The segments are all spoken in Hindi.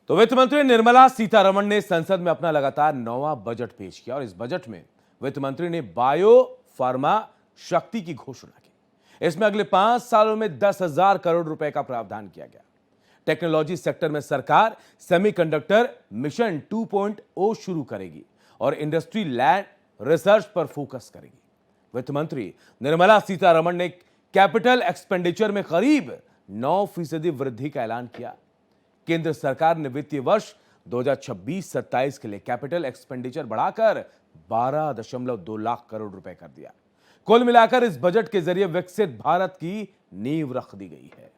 तो वित्त मंत्री निर्मला सीतारमण ने संसद में अपना लगातार 9वां बजट पेश किया और इस बजट में वित्त मंत्री ने बायो फार्मा शक्ति की घोषणा की। इसमें अगले 5 सालों में 10,000 करोड़ रुपए का प्रावधान किया गया। टेक्नोलॉजी सेक्टर में सरकार सेमीकंडक्टर मिशन 2.0 शुरू करेगी और इंडस्ट्री लैंड रिसर्च पर फोकस करेगी। वित्त मंत्री निर्मला सीतारमण ने कैपिटल एक्सपेंडिचर में करीब 9% वृद्धि का ऐलान किया। केंद्र सरकार ने वित्तीय वर्ष 2026-27 के लिए कैपिटल एक्सपेंडिचर बढ़ाकर 12.2 लाख करोड़ रुपए कर दिया। कुल मिलाकर इस बजट के जरिए विकसित भारत की नींव रख दी गई है।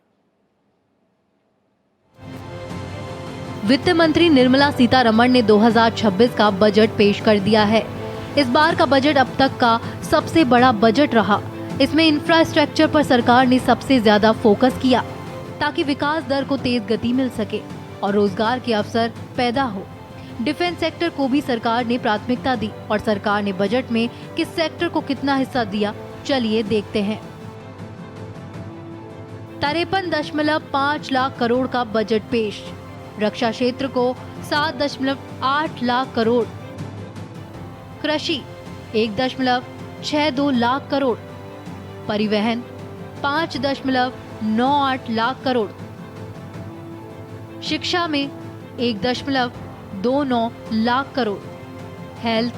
वित्त मंत्री निर्मला सीतारमण ने 2026 का बजट पेश कर दिया है। इस बार का बजट अब तक का सबसे बड़ा बजट रहा। इसमें इंफ्रास्ट्रक्चर पर सरकार ने सबसे ज्यादा फोकस किया ताकि विकास दर को तेज गति मिल सके और रोजगार के अवसर पैदा हो। डिफेंस सेक्टर को भी सरकार ने प्राथमिकता दी और सरकार ने बजट में किस सेक्टर को कितना हिस्सा दिया, चलिए देखते हैं। 53.5 लाख करोड़ का बजट पेश। रक्षा क्षेत्र को 7.8 लाख करोड़, कृषि 1.62 लाख करोड़, परिवहन 5.98 लाख करोड़, शिक्षा में 1.29 lakh crore, health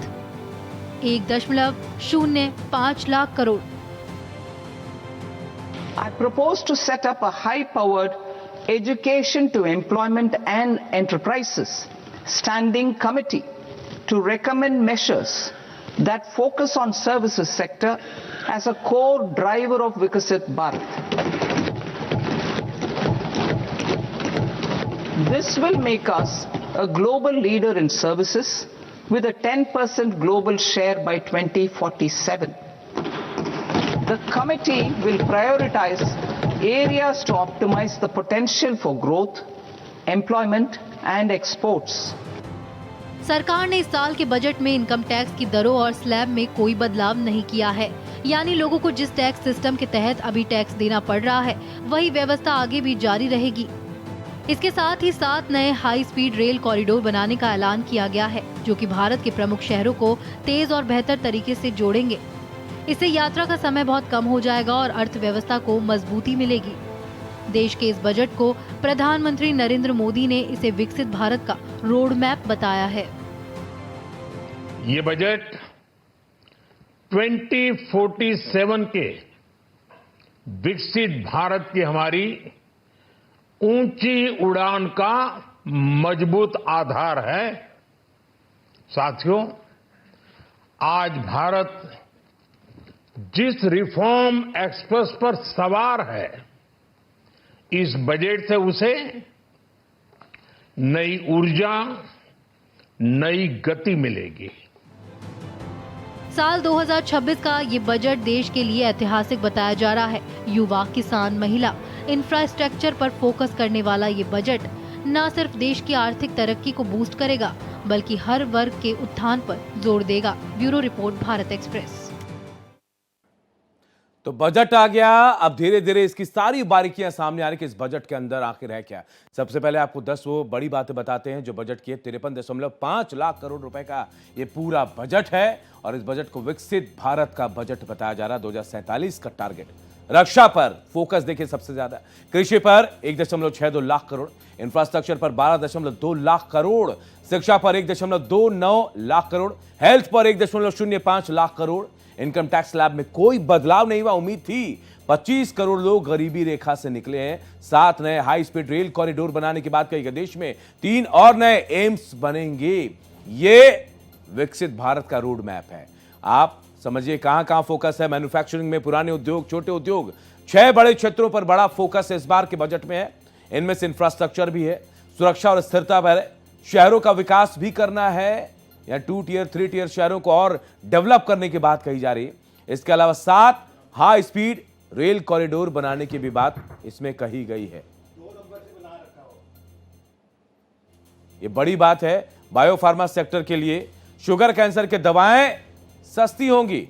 1.05 lakh crore. I propose to set up a high-powered Education to Employment and Enterprises Standing Committee to recommend measures that focus on services sector as a core driver of Viksit Bharat. This will make us a global leader in services with a 10% global share by 2047. The committee will prioritize areas to optimize the potential for growth, employment and exports. सरकार ने इस साल के बजट में इनकम टैक्स की दरों और स्लैब में कोई बदलाव नहीं किया है। यानी लोगों को जिस टैक्स सिस्टम के तहत अभी टैक्स देना पड़ रहा है, वही व्यवस्था आगे भी जारी रहेगी। इसके साथ ही 7 नए हाई स्पीड रेल कॉरिडोर बनाने का ऐलान किया गया है, जो कि भारत के प्रमुख शहरों को तेज और बेहतर तरीके से जोड़ेंगे। इससे यात्रा का समय बहुत कम हो जाएगा और अर्थव्यवस्था को मजबूती मिलेगी। देश के इस बजट को प्रधानमंत्री नरेंद्र मोदी ने इसे विकसित भारत का रोड मैप बताया है। ये बजट 2047 के विकसित भारत की हमारी ऊंची उड़ान का मजबूत आधार है। साथियों, आज भारत जिस रिफॉर्म एक्सप्रेस पर सवार है, इस बजट से उसे नई ऊर्जा, नई गति मिलेगी। साल 2026 का ये बजट देश के लिए ऐतिहासिक बताया जा रहा है। युवा, किसान, महिला, इंफ्रास्ट्रक्चर पर फोकस करने वाला ये बजट न सिर्फ देश की आर्थिक तरक्की को बूस्ट करेगा, बल्कि हर वर्ग के उत्थान पर जोर देगा। Bureau report, Bharat express. तो बजट आ गया, अब धीरे धीरे इसकी सारी बारीकियां सामने आ रही कि इस बजट के अंदर आखिर है क्या। सबसे पहले आपको 10 वो बड़ी बातें बताते हैं जो बजट की। 53.5 लाख करोड़ रुपए का ये पूरा बजट है और इस बजट को विकसित भारत का बजट बताया जा रहा है। 2047 का टारगेट। रक्षा पर फोकस देखिए सबसे ज्यादा, कृषि पर 1.62 लाख करोड़, इंफ्रास्ट्रक्चर पर 12.2 लाख करोड़, शिक्षा पर 1.29 लाख करोड़, हेल्थ पर 1.05 lakh crore. Income tax slab में कोई बदलाव नहीं हुआ। उम्मीद थी 25 करोड़ लोग गरीबी रेखा से निकले हैं। 7 नए हाई स्पीड रेल कॉरिडोर बनाने के बाद कई देश में 3 और नए एम्स बनेंगे। ये विकसित भारत का रोड मैप है। आप समझिए कहां कहां फोकस है। मैन्युफैक्चरिंग में पुराने उद्योग, छोटे उद्योग, 6 बड़े क्षेत्रों पर बड़ा फोकस इस बार के बजट में है। इनमें से इंफ्रास्ट्रक्चर भी है, सुरक्षा और स्थिरता पर है, शहरों का विकास भी करना है या 2 टियर 3 टियर शहरों को और डेवलप करने की बात कही जा रही है। इसके अलावा 7 हाई स्पीड रेल कॉरिडोर बनाने की भी बात इसमें कही गई है। यह बड़ी बात है बायोफार्मा सेक्टर के लिए। शुगर कैंसर की दवाएं सस्ती होंगी।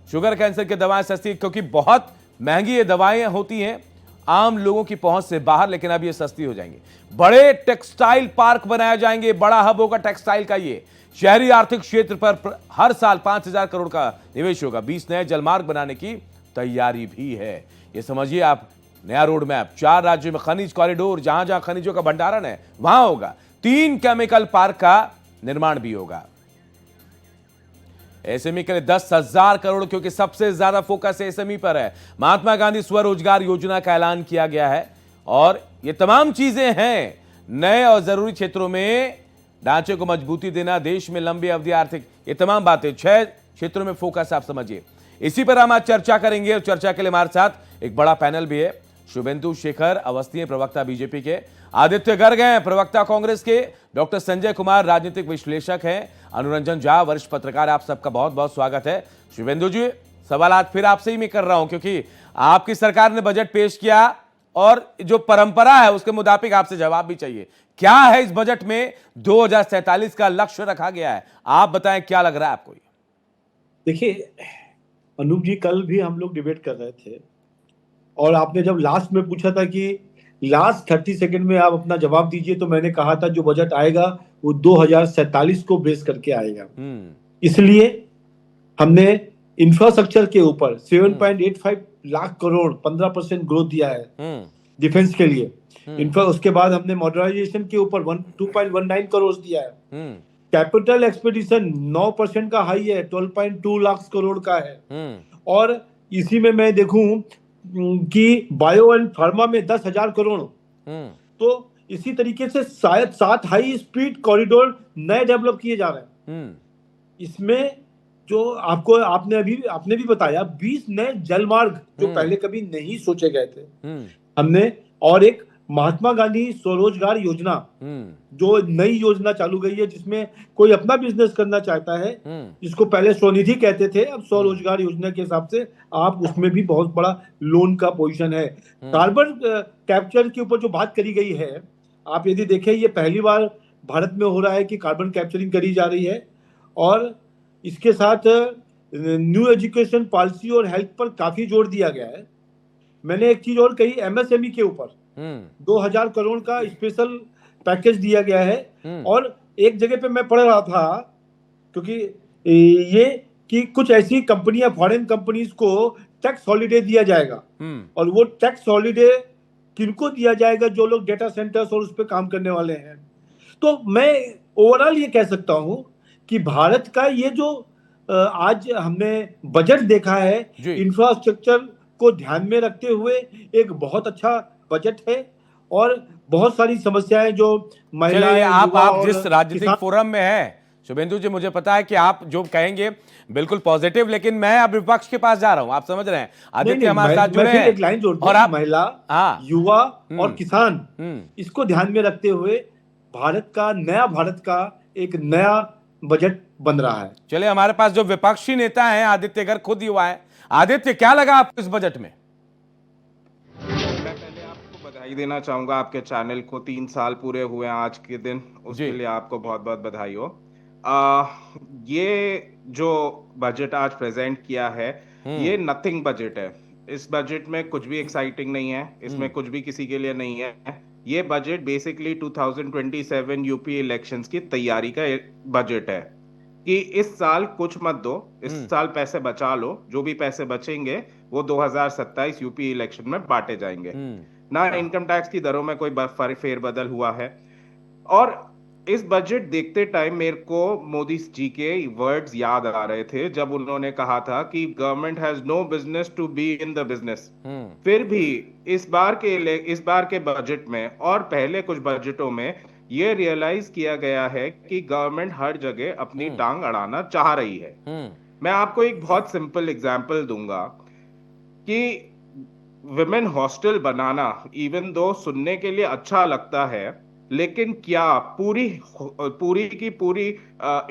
शुगर कैंसर की दवाएं सस्ती क्योंकि बहुत महंगी ये दवाएं होती हैं। आम लोगों की पहुंच से बाहर, लेकिन अब ये सस्ती हो जाएंगे। बड़े टेक्सटाइल पार्क बनाए जाएंगे, बड़ा हब होगा टेक्सटाइल का। ये शहरी आर्थिक क्षेत्र पर हर साल 5,000 करोड़ का निवेश होगा। 20 नए जलमार्ग बनाने की तैयारी भी है। ये समझिए आप, नया रोड मैप। 4 राज्यों में खनिज कॉरिडोर, जहां जहां खनिजों का भंडारण है वहां होगा। 3 केमिकल पार्क का निर्माण भी होगा। एसएमई के लिए 10,000 करोड़, क्योंकि सबसे ज्यादा फोकस एसएमई पर है। महात्मा गांधी स्वरोजगार योजना का ऐलान किया गया है और ये तमाम चीजें हैं। नए और जरूरी क्षेत्रों में ढांचे को मजबूती देना, देश में लंबी अवधि आर्थिक, ये तमाम बातें 6 क्षेत्रों में फोकस, आप समझिए। इसी पर हम आज चर्चा करेंगे और चर्चा के लिए हमारे साथ एक बड़ा पैनल भी है। शुभेंदु शेखर अवस्थी हैं, प्रवक्ता बीजेपी के। आदित्य गर्ग हैं, प्रवक्ता कांग्रेस के। डॉक्टर संजय कुमार राजनीतिक विश्लेषक हैं। अनुरंजन झा वरिष्ठ पत्रकार। आप सबका बहुत बहुत स्वागत है। शुभेंदु जी, सवाल आज फिर आपसे ही मैं कर रहा हूं, क्योंकि आपकी सरकार ने बजट पेश किया और जो परंपरा है उसके मुताबिक आपसे जवाब भी चाहिए। क्या है इस बजट में? 2047 का लक्ष्य रखा गया है, आप बताएं क्या लग रहा है आपको? देखिए अनूप जी, कल भी हम लोग डिबेट कर रहे थे और आपने जब लास्ट में पूछा था कि लास्ट 30 सेकंड में आप अपना जवाब दीजिए, तो मैंने कहा था जो बजट आएगा वो 2047 को बेस करके आएगा। इसलिए हमने इंफ्रास्ट्रक्चर के ऊपर 7.85 लाख करोड़ 15% ग्रोथ दिया है डिफेंस के लिए। उसके बाद हमने मॉडर्नाइजेशन के ऊपर 2.19 करोड़ दिया है। कैपिटल एक्सपेंडिचर 9% का हाई है, 12.2 लाख करोड़ का है। और इसी में मैं देखूं कि बायो एंड फार्मा में 10,000 करोड़। तो इसी तरीके से शायद 7 हाई स्पीड कॉरिडोर नए डेवलप किए जा रहे हैं। इसमें जो आपने भी बताया 20 नए जलमार्ग जो पहले कभी नहीं सोचे गए थे हमने, और एक महात्मा गांधी स्वरोजगार योजना जो नई योजना चालू गई है, जिसमें कोई अपना बिजनेस करना चाहता है, जिसको पहले स्वनिधि कहते थे, अब स्वरोजगार योजना के हिसाब से आप उसमें भी बहुत बड़ा लोन का पोजीशन है। कार्बन कैप्चर के ऊपर जो बात करी गई है, आप यदि देखें ये पहली बार भारत में हो रहा है कि कार्बन कैप्चरिंग करी जा रही है। और इसके साथ न्यू एजुकेशन पॉलिसी और हेल्थ पर काफी जोर दिया गया है। मैंने एक चीज और कही, एमएसएमई के ऊपर 2,000 करोड़ का स्पेशल पैकेज दिया गया है। और एक जगह पे मैं पढ़ रहा था, क्योंकि ये कि कुछ ऐसी कंपनियां, फॉरेन कंपनीज को टैक्स हॉलिडे दिया जाएगा। और वो टैक्स हॉलिडे किनको दिया जाएगा? जो लोग डेटा सेंटर्स और उस पर काम करने वाले हैं। तो मैं ओवरऑल ये कह सकता हूं कि भारत का ये जो आज हमने बजट देखा है, इंफ्रास्ट्रक्चर को ध्यान में रखते हुए एक बहुत अच्छा बजट है। और बहुत सारी समस्याएं जो महिलाएं, आप जिस राजनीतिक फोरम में हैं, शुभेंदु जी, मुझे पता है कि आप जो कहेंगे बिल्कुल पॉजिटिव, लेकिन मैं अब विपक्ष के पास जा रहा हूं, आप समझ रहे हैं। आदित्य हमारे साथ जुड़े हैं। एक लाइन जोड़, और आप महिला, युवा और किसान, इसको ध्यान में रखते हुए भारत का एक नया बजट बन रहा है। चलिए, हमारे पास जो विपक्षी नेता हैं, आदित्य गर्ग खुद युवा है। आदित्य, क्या लगा आपको इस बजट में? मैं पहले आपको बधाई देना चाहूंगा, आपके चैनल को 3 साल पूरे हुए हैं आज के दिन, उसके लिए आपको बहुत बहुत बधाई हो। ये जो बजट आज प्रेजेंट किया है, ये नथिंग बजट है। इस बजट में कुछ भी एक्साइटिंग नहीं है, इसमें कुछ भी किसी के लिए नहीं है। ये बजट बेसिकली 2027 यूपी इलेक्शंस की तैयारी का बजट है कि इस साल कुछ मत दो, इस साल पैसे बचा लो, जो भी पैसे बचेंगे वो 2027 यूपी इलेक्शन में बांटे जाएंगे। ना इनकम टैक्स की दरों में कोई फेरबदल हुआ है। और इस बजट देखते टाइम मेरे को मोदी जी के वर्ड्स याद आ रहे थे, जब उन्होंने कहा था कि government has no business to be in the business. फिर भी इस बार के बजट में और पहले कुछ बजटों में ये रियलाइज किया गया है कि गवर्नमेंट हर जगह अपनी टांग अड़ाना चाह रही है। मैं आपको एक बहुत सिंपल एग्जांपल दूंगा कि विमेन हॉस्टल बनाना, इवन दो सुनने के लिए अच्छा लगता है, लेकिन क्या पूरी की पूरी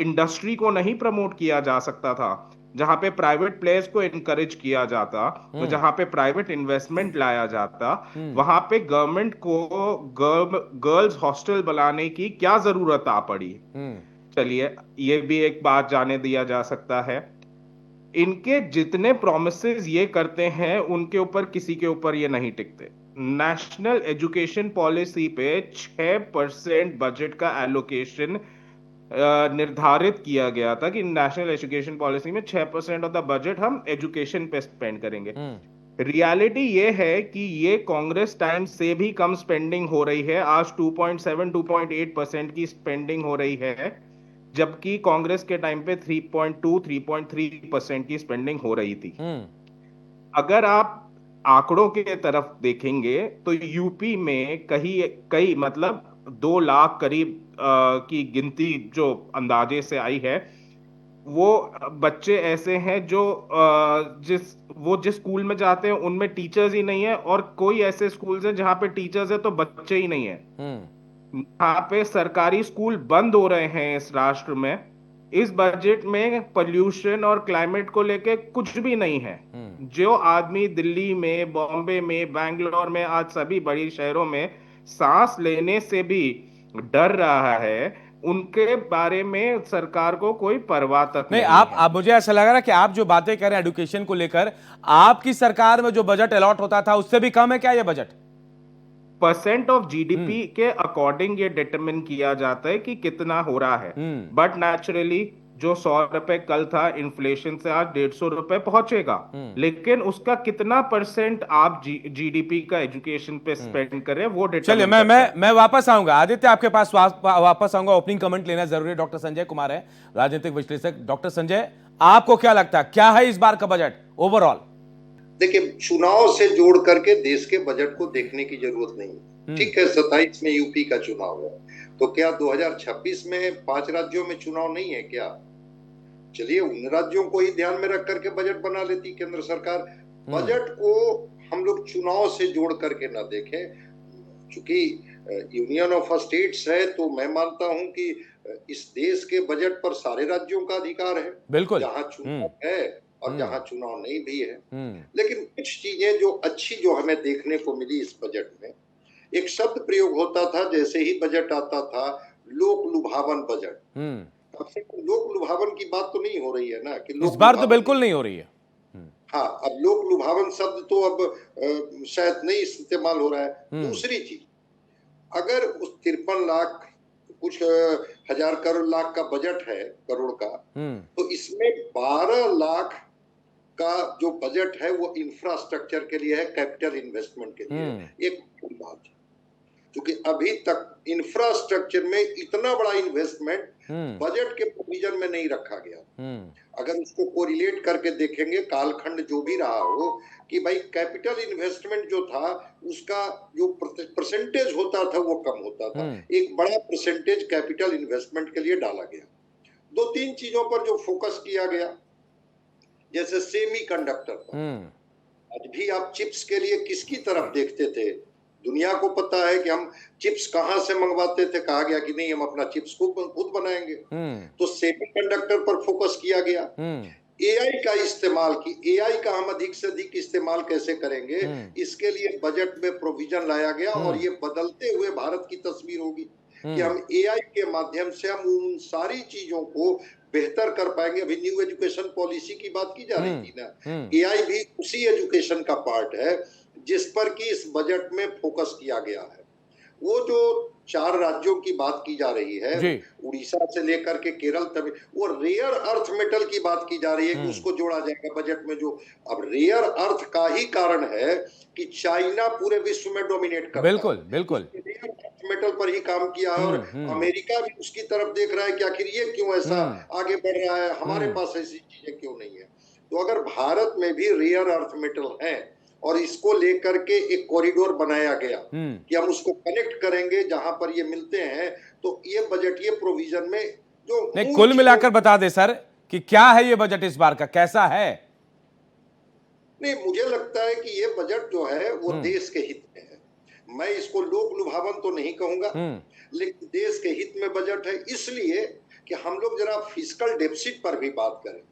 इंडस्ट्री को नहीं प्रमोट किया जा सकता था? जहां पे प्राइवेट प्लेयर्स को इनकरेज किया जाता, तो जहां पे प्राइवेट इन्वेस्टमेंट लाया जाता, वहां पे गवर्नमेंट को गर्ल्स हॉस्टल बनाने की क्या जरूरत आ पड़ी? चलिए, ये भी एक बात जाने दिया जा सकता है। इनके जितने प्रोमिसेस ये करते हैं, उनके ऊपर किसी के ऊपर ये नहीं टिकते। नेशनल एजुकेशन पॉलिसी पे 6% बजट का एलोकेशन निर्धारित किया गया था कि नेशनल एजुकेशन पॉलिसी में 6% ऑफ द बजट हम एजुकेशन पे स्पेंड करेंगे। रियलिटी ये है कि ये कांग्रेस टाइम से भी कम स्पेंडिंग हो रही है। आज 2.7 2.8% की स्पेंडिंग हो रही है, जबकि कांग्रेस के टाइम पे 3.2 3.3% की स्पेंडिंग हो रही थी। अगर आप आंकड़ों के तरफ देखेंगे तो यूपी में कई मतलब 2 लाख करीब की गिनती जो अंदाजे से आई है, वो बच्चे ऐसे हैं जो जिस स्कूल में जाते हैं उनमें टीचर्स ही नहीं है, और कोई ऐसे स्कूल्स हैं जहां पे टीचर्स है तो बच्चे ही नहीं है। यहाँ पे सरकारी स्कूल बंद हो रहे हैं इस राष्ट्र में। इस बजट में पोल्यूशन और क्लाइमेट को लेके कुछ भी नहीं है। जो आदमी दिल्ली में, बॉम्बे में, बैंगलोर में, आज सभी बड़ी शहरों में सांस लेने से भी डर रहा है, उनके बारे में सरकार को कोई परवाह तक नहीं। आप मुझे ऐसा लग रहा है कि आप जो बातें कर रहे हैं एजुकेशन को लेकर, आपकी सरकार में जो बजट अलॉट होता था उससे भी कम है क्या ये बजट? % ऑफ जीडीपी के अकॉर्डिंग ये डिटरमिन किया जाता है कि कितना हो रहा है। बट नेचुरली जो 100 रुपए कल था, इन्फ्लेशन से आज 150 रुपए पहुंचेगा, लेकिन उसका कितना % आप जीडीपी का एजुकेशन पे स्पेंड करें वो चलिए मैं वापस आऊंगा आदित्य, आपके पास वापस आऊंगा। ओपनिंग कमेंट लेना जरूरी है। डॉक्टर संजय कुमार है, राजनीतिक विश्लेषक। डॉक्टर संजय, आपको क्या लगता है, क्या है इस बार का बजट ओवरऑल? देखिए, चुनाव से जोड़ करके देश के बजट को देखने की जरूरत नहीं। ठीक है, 27 में यूपी का चुनाव है, तो क्या 2026 में 5 राज्यों में चुनाव नहीं है क्या? चलिए, उन राज्यों को ही ध्यान में रख करके बजट बना लेती केंद्र सरकार। बजट को हम लोग चुनाव से जोड़ करके ना देखें। चूंकि यूनियन ऑफ स्टेट्स है, तो मैं मानता हूं कि इस देश के बजट पर सारे राज्यों का अधिकार है, बिल्कुल, जहां चुनाव है और जहां चुनाव नहीं भी है। लेकिन कुछ चीजें जो अच्छी जो हमें देखने को मिली इस बजट में, एक शब्द प्रयोग होता था जैसे ही बजट आता था, लोक लुभावन बजट। अब लोक लुभावन की बात तो नहीं हो रही है ना, कि इस बार तो बिल्कुल नहीं हो रही है। हाँ, अब लोक लुभावन शब्द तो अब शायद नहीं इस्तेमाल हो रहा है। दूसरी चीज, अगर उस 53 लाख कुछ हजार करोड़ लाख का बजट है, करोड़ का, तो इसमें 12 लाख का जो बजट है वो इंफ्रास्ट्रक्चर के लिए है, कैपिटल इन्वेस्टमेंट के लिए। एक बात, क्योंकि अभी तक इंफ्रास्ट्रक्चर में इतना बड़ा इन्वेस्टमेंट बजट के प्रोविजन में नहीं रखा गया। अगर उसको कोरिलेट करके देखेंगे, कालखंड जो भी रहा हो, कि भाई कैपिटल इन्वेस्टमेंट जो था उसका जो परसेंटेज होता था वो कम होता था। एक बड़ा परसेंटेज कैपिटल इन्वेस्टमेंट के लिए डाला गया। 2-3 चीजों पर जो फोकस किया गया, जैसे सेमी कंडक्टर पर। आज भी आप चिप्स के लिए किसकी तरफ देखते थे? दुनिया को पता है कि हम चिप्स कहां से मंगवाते थे। कहा गया कि नहीं, हम अपना चिप्स खुद बनाएंगे। तो सेमीकंडक्टर पर फोकस किया गया। एआई का इस्तेमाल की, एआई का हम अधिक से अधिक इस्तेमाल कैसे करेंगे, इसके लिए बजट में प्रोविजन लाया गया। और ये बदलते हुए भारत की तस्वीर होगी कि हम एआई के माध्यम से हम उन सारी चीजों को बेहतर कर पाएंगे। अभी न्यू एजुकेशन पॉलिसी की बात की जा रही थी ना, एआई भी उसी एजुकेशन का पार्ट है जिस पर कि इस बजट में फोकस किया गया है। वो जो 4 राज्यों की बात की जा रही है, उड़ीसा से लेकर के केरल तक, वो रेयर अर्थ मेटल की बात की जा रही है कि उसको जोड़ा जाएगा बजट में। जो अब रेयर अर्थ का ही कारण है कि चाइना पूरे विश्व में डोमिनेट करता है। बिल्कुल रेयर अर्थ मेटल पर ही काम किया है, और अमेरिका भी उसकी तरफ देख रहा है कि आखिर ये क्यों ऐसा आगे बढ़ रहा है, हमारे पास ऐसी चीजें क्यों नहीं है। तो अगर भारत में भी रेयर अर्थ मेटल है और इसको लेकर के एक कॉरिडोर बनाया गया कि हम उसको कनेक्ट करेंगे जहां पर ये मिलते हैं, तो ये बजटीय प्रोविजन में जो नहीं, कुल मिलाकर बता दे सर कि क्या है ये बजट इस बार का, कैसा है? नहीं, मुझे लगता है कि ये बजट जो है वो देश के हित में है। मैं इसको लोक लुभावन तो नहीं कहूंगा, लेकिन देश के हित में बजट है। इसलिए कि हम लोग जरा फिस्कल डेफिसिट पर भी बात करें,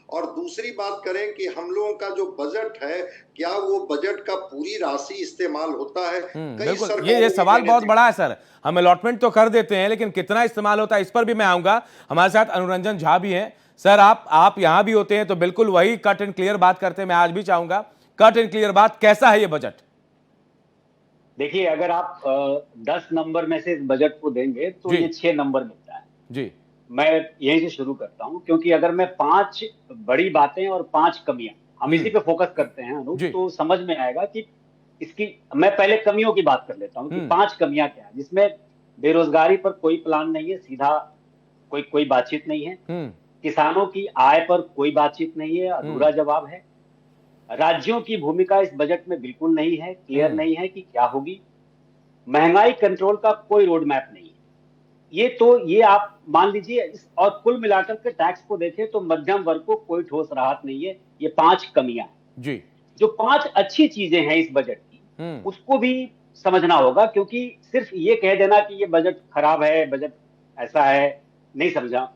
और दूसरी बात करें कि हम लोगों का जो बजट है, क्या वो बजट का पूरी राशि इस्तेमाल होता है? बिल्कुल, ये सवाल बहुत बड़ा है सर। हम अलॉटमेंट तो कर देते हैं, लेकिन कितना इस्तेमाल होता है इस पर भी मैं आऊंगा। हमारे साथ अनुरंजन झा भी हैं। सर, आप यहां भी होते हैं तो बिल्कुल वही कट एंड क्लियर बात करते हैं। मैं आज भी चाहूंगा कट एंड क्लियर बात, कैसा है ये बजट? देखिए, अगर आप 10 नंबर में से इस बजट को देंगे तो जी। ये 6 नंबर मिलता है। जी। मैं यहीं से शुरू करता हूं, क्योंकि अगर मैं 5 बड़ी बातें और 5 कमियां, हम इसी पे फोकस करते हैं अनूप, जी। तो समझ में आएगा कि इसकी, मैं पहले कमियों की बात कर लेता हूं कि 5 कमियां क्या है, जिसमें बेरोजगारी पर कोई प्लान नहीं है, सीधा कोई बातचीत नहीं है। किसानों की आय पर कोई बातचीत नहीं है, अधूरा जवाब है। राज्यों की भूमिका इस बजट में बिल्कुल नहीं है, क्लियर नहीं है कि क्या होगी। महंगाई कंट्रोल का कोई रोड मैप नहीं है। ये आप मान लीजिए, और कुल मिलाकर के टैक्स को देखें तो मध्यम वर्ग को कोई ठोस राहत नहीं है। ये 5 कमियां हैं। जी। जो 5 अच्छी चीजें हैं इस बजट की, उसको भी समझना होगा, क्योंकि सिर्फ ये कह देना कि ये बजट खराब है, बजट ऐसा है, नहीं समझा।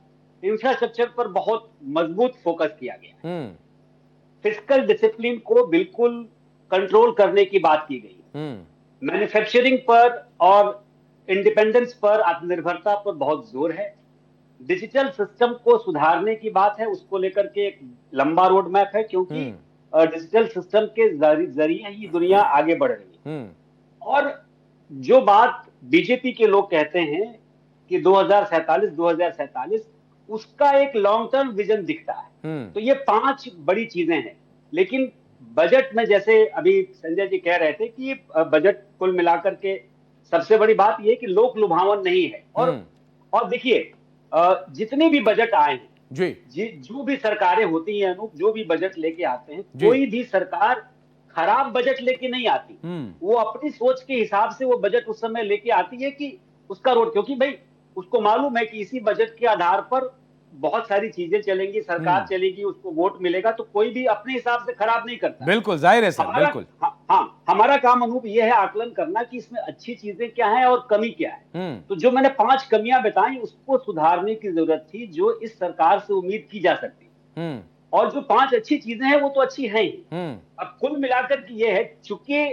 इंफ्रास्ट्रक्चर पर बहुत मजबूत फोकस किया गया। फिस्कल डिसिप्लिन को बिल्कुल कंट्रोल करने की बात की गई। मैन्युफैक्चरिंग पर और इंडिपेंडेंस पर, आत्मनिर्भरता पर बहुत जोर है। डिजिटल सिस्टम को सुधारने की बात है, उसको लेकर के एक लंबा रोड मैप है, क्योंकि डिजिटल सिस्टम के जरिए ही दुनिया आगे बढ़ रही है। और जो बात बीजेपी के लोग कहते हैं कि 2047 उसका एक लॉन्ग टर्म विजन दिखता है। तो ये 5 बड़ी चीजें हैं। लेकिन बजट में, जैसे अभी संजय जी कह रहे थे कि बजट कुल मिलाकर के सबसे बड़ी बात यह कि लोक लुभावन नहीं है। और देखिए, जितने भी बजट आए हैं, जो भी सरकारें होती हैं अनूप, जो भी बजट लेके आते हैं, कोई भी सरकार खराब बजट लेके नहीं आती। वो अपनी सोच के हिसाब से वो बजट उस समय लेके आती है कि उसका रोड, क्योंकि भाई उसको मालूम है कि इसी बजट के आधार पर बहुत सारी चीजें चलेंगी, सरकार चलेगी, उसको वोट मिलेगा, तो कोई भी अपने हिसाब से खराब नहीं करता। बिल्कुल जाहिर है सर, बिल्कुल। हाँ, हमारा काम अनूप ये है आकलन करना कि इसमें अच्छी चीजें क्या है और कमी क्या है। तो जो मैंने 5 कमियां बताई, उसको सुधारने की जरूरत थी, जो इस सरकार से उम्मीद की जा सकती। और जो 5 अच्छी चीजें हैं वो तो अच्छी हैं ही। अब कुल मिलाकर के ये है, चूंकि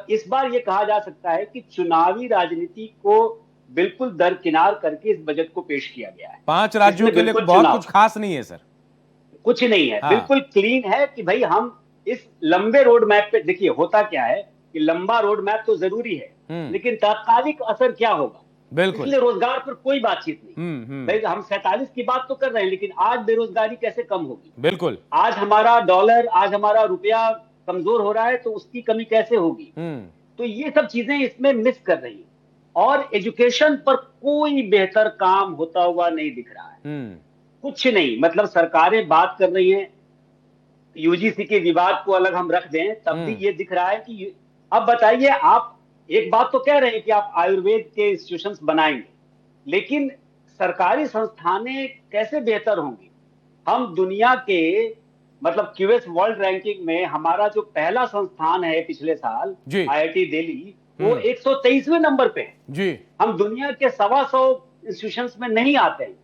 इस बार ये कहा जा सकता है कि चुनावी राजनीति को बिल्कुल दरकिनार करके इस बजट को पेश किया गया है। 5 राज्यों के लिए बहुत कुछ खास नहीं है सर, कुछ नहीं है। बिल्कुल क्लीन है कि भाई हम इस लंबे रोड मैप पे, देखिए होता क्या है कि लंबा रोड मैप तो जरूरी है, लेकिन तात्कालिक असर क्या होगा, बिल्कुल। इसलिए रोजगार पर कोई बातचीत नहीं। भाई हम 47 की बात तो कर रहे हैं, लेकिन आज बेरोजगारी कैसे कम होगी? बिल्कुल। आज हमारा डॉलर, आज हमारा रुपया कमजोर हो रहा है, तो उसकी कमी कैसे होगी? तो ये सब चीजें इसमें मिस कर रही है। और एजुकेशन पर कोई बेहतर काम होता हुआ नहीं दिख रहा है। कुछ नहीं, मतलब सरकारें बात कर रही हैं, यूजीसी के विवाद को अलग हम रख दें, तब भी ये दिख रहा है कि अब बताइए, आप एक बात तो कह रहे हैं कि आप आयुर्वेद के इंस्टीट्यूशंस बनाएंगे, लेकिन सरकारी संस्थानें कैसे बेहतर होंगी? हम दुनिया के, मतलब क्यूएस वर्ल्ड रैंकिंग में हमारा जो पहला संस्थान है पिछले साल, आईआईटी दिल्ली, वो 123वें नंबर पे है जी। हम दुनिया के 125 इंस्टीट्यूशंस में नहीं आते हैं।